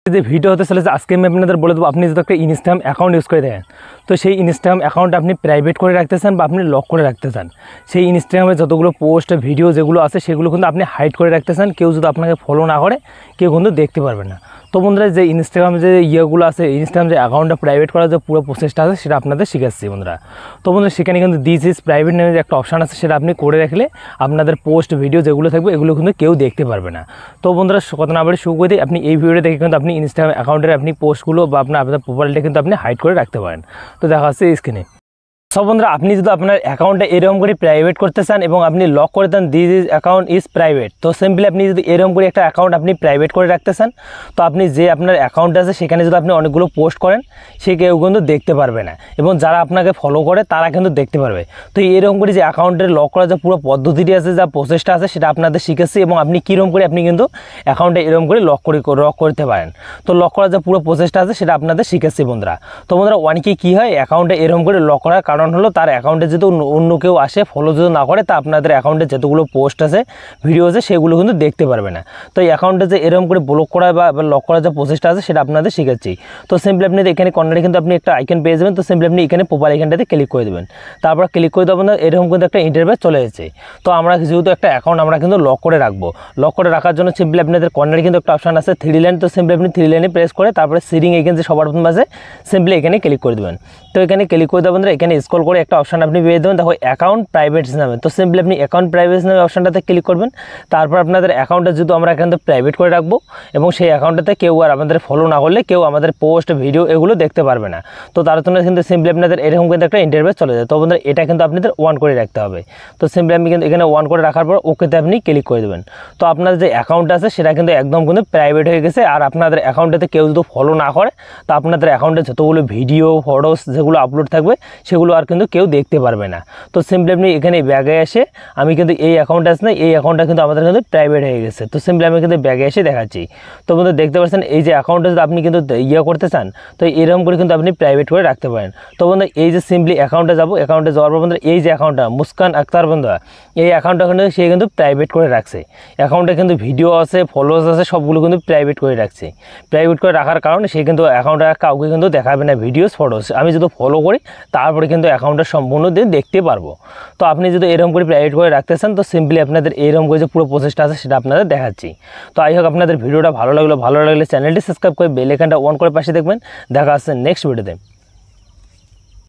যে ভিডিও হতে চলেছে আজকে আমি আপনাদের বলে দেবো, আপনি যদি একটা ইনস্টাগ্রাম অ্যাকাউন্ট ইউজ করে দেখেন, তো সেই ইনস্টাগ্রাম অ্যাকাউন্ট আপনি প্রাইভেট করে রাখতে চান বা আপনি লক করে রাখতে চান। সেই ইনস্টাগ্রামে যতগুলো পোস্ট ভিডিও যেগুলো আছে সেগুলো কিন্তু আপনি হাইড করে রাখতে চান, কেউ যদি আপনাকে ফলো না করে কেউ কিন্তু দেখতে পারবে না। তো বন্ধুরা, যে ইনস্টাগ্রাম যে ইয়েগুলো আছে, ইনস্টাগ্রাম যে অ্যাকাউন্টটা প্রাইভেট করার যে পুরো প্রসেসটা আছে সেটা আপনাদের শিখাচ্ছি বন্ধুরা। তো বন্ধুরা, সেখানে কিন্তু দিস ইজ প্রাইভেট নামে যে একটা অপশান আছে সেটা আপনি করে রাখলে আপনাদের পোস্ট ভিডিও যেগুলো থাকবে এগুলো কিন্তু কেউ দেখতে পারবে না। তো বন্ধুরা, কথা না বলে শুরু করে দিই। আপনি এই ভিডিওটা দেখে কিন্তু আপনি ইনস্টাগ্রাম অ্যাকাউন্টের আপনি পোস্টগুলো বা আপনাদের প্রোফাইলটা কিন্তু আপনি হাইড করে রাখতে পারেন। তো দেখা যাচ্ছে স্ক্রিনে। সব বন্ধুরা, আপনি যদি আপনার অ্যাকাউন্টটা এরকম করে প্রাইভেট করতে চান এবং আপনি লক করে দেন this is account is private, তো সিম্পলি আপনি যদি এরকম করে একটা অ্যাকাউন্ট আপনি প্রাইভেট করে রাখতে চান, তো আপনি যে আপনার অ্যাকাউন্ট আছে সেখানে যদি আপনি অনেকগুলো পোস্ট করেন সে কেউ কিন্তু দেখতে পারবে না, এবং যারা আপনাকে ফলো করে তারা কিন্তু দেখতে পারবে। তো এরকম করে যে অ্যাকাউন্টের লক করার যে পুরো পদ্ধতিটি আছে, যা প্রসেসটা আছে সেটা আপনাদের শিখেছি, এবং আপনি কীরকম করে আপনি কিন্তু অ্যাকাউন্টে এরকম করে লক করতে পারেন। তো লক করার যে পুরো প্রসেসটা আছে সেটা আপনাদের শিখেছি বন্ধুরা। তো বন্ধুরা, অনেকে কী হয়, অ্যাকাউন্টে এরকম করে লক করার কারণ হলো তার অ্যাকাউন্টে যদি অন্য কেউ আসে ফলো যদি না করে, তা আপনাদের অ্যাকাউন্টে যতগুলো পোস্ট আছে ভিডিও আছে সেগুলো কিন্তু দেখতে পারবে না। তো এই অ্যাকাউন্টে যে এরকম করে ব্লক করা বা লক করার যে প্রসেসটা আছে সেটা আপনাদের শিখাচ্ছি। তো সিম্পলি আপনি এখানে কর্নারে কিন্তু আপনি একটা আইকন পেয়ে যাবেন। তো সিম্পলি আপনি এখানে প্রোফাইল আইকনটাতে ক্লিক করে দেবেন। তারপর ক্লিক করে দেবেন, এরকম কিন্তু একটা ইন্টারফেস চলে এসেছে। তো আমরা যেহেতু একটা অ্যাকাউন্ট আমরা কিন্তু লক করে রাখবো, লক করে রাখার জন্য সিম্পলি আপনাদের কর্নারে কিন্তু একটা অপশন আছে 3 লাইন। তো সিম্পলি আপনি 3 লাইনে প্রেস করে তারপরে সিরিং এখানে যে সবার প্রথম আছে সিম্পলি এখানে ক্লিক করে দেবেন। তো এখানে ক্লিক করে দেবেন, এখানে স্ক্রল করে একটা অপশন আপনি পেয়ে দেবেন, দেখো অ্যাকাউন্ট প্রাইভেসি নামে। তো সিম্পলি আপনি অ্যাকাউন্ট প্রাইভেসি নামে অপশনটাতে ক্লিক করবেন। তারপর আপনাদের অ্যাকাউন্টটা যেহেতু আমরা এখান থেকে প্রাইভেট করে রাখবো, এবং সেই অ্যাকাউন্টটাতে কেউ আর আমাদের ফলো না করলে কেউ আমাদের পোস্ট ভিডিও এগুলো দেখতে পারবে না। তো তার জন্য কিন্তু সিম্পলি আপনাদের এরকম কিন্তু একটা ইন্টারফেস চলে যায়। তো বন্ধুরা, এটা কিন্তু আপনাদের অন করে রাখতে হবে। তো সিম্পলি আপনি কিন্তু এখানে অন করে রাখার পর ওকেতে আপনি ক্লিক করে দেবেন। তো আপনাদের যে অ্যাকাউন্ট আছে সেটা কিন্তু একদম কিন্তু প্রাইভেট হয়ে গেছে, আর আপনাদের অ্যাকাউন্টেতে কেউ যদি ফলো না করে তো আপনাদের অ্যাকাউন্টে যতগুলো ভিডিও ফটোস যেগুলো আপলোড থাকবে সেগুলো আর কিন্তু কেউ দেখতে পারবে না। তো সিম্পলি আপনি এখানে ব্যাগে এসে আমি কিন্তু এই অ্যাকাউন্ট আছে না, এই অ্যাকাউন্টটা কিন্তু আমাদের কিন্তু প্রাইভেট হয়ে গেছে। তো সিম্পলি আমি কিন্তু ব্যাগে এসে দেখাচ্ছি। তো বন্ধু দেখতে পাচ্ছেন এই যে অ্যাকাউন্টটা যদি আপনি কিন্তু করতে চান, তো এরকম করে কিন্তু আপনি প্রাইভেট করে রাখতে পারেন। তো বন্ধু, এই যে সিম্পলি অ্যাকাউন্টে যাবো, অ্যাকাউন্টে যাওয়ার পর বন্ধু এই যে অ্যাকাউন্টটা মুস্কান আক্তার বন্ধু, এই অ্যাকাউন্টটা কিন্তু সে কিন্তু প্রাইভেট করে রাখছে। অ্যাকাউন্টে কিন্তু ভিডিও আছে, ফলোয়ার্স আছে, সবগুলো কিন্তু প্রাইভেট করে রাখছে। প্রাইভেট করে রাখার কারণে সে কিন্তু অ্যাকাউন্টে কাউকে কিন্তু দেখাবে না ভিডিওস ফটোস। আমি যদি ফলো করি তারপরে কিন্তু অ্যাকাউন্টটা সম্পূর্ণ দিন দেখতে পারবো। তো আপনি যদি এরকম করে প্রাইভেট করে রাখতে চান, তো সিম্পলি আপনাদের এরকম করে যে পুরো প্রসেসটা আছে সেটা আপনাদের দেখাচ্ছি। তো আই হোক আপনাদের ভিডিওটা ভালো লাগলে চ্যানেলটি সাবস্ক্রাইব করে বেল আইকনটা অন করে পাশে দেখবেন। দেখা আসছে নেক্সট ভিডিওতে।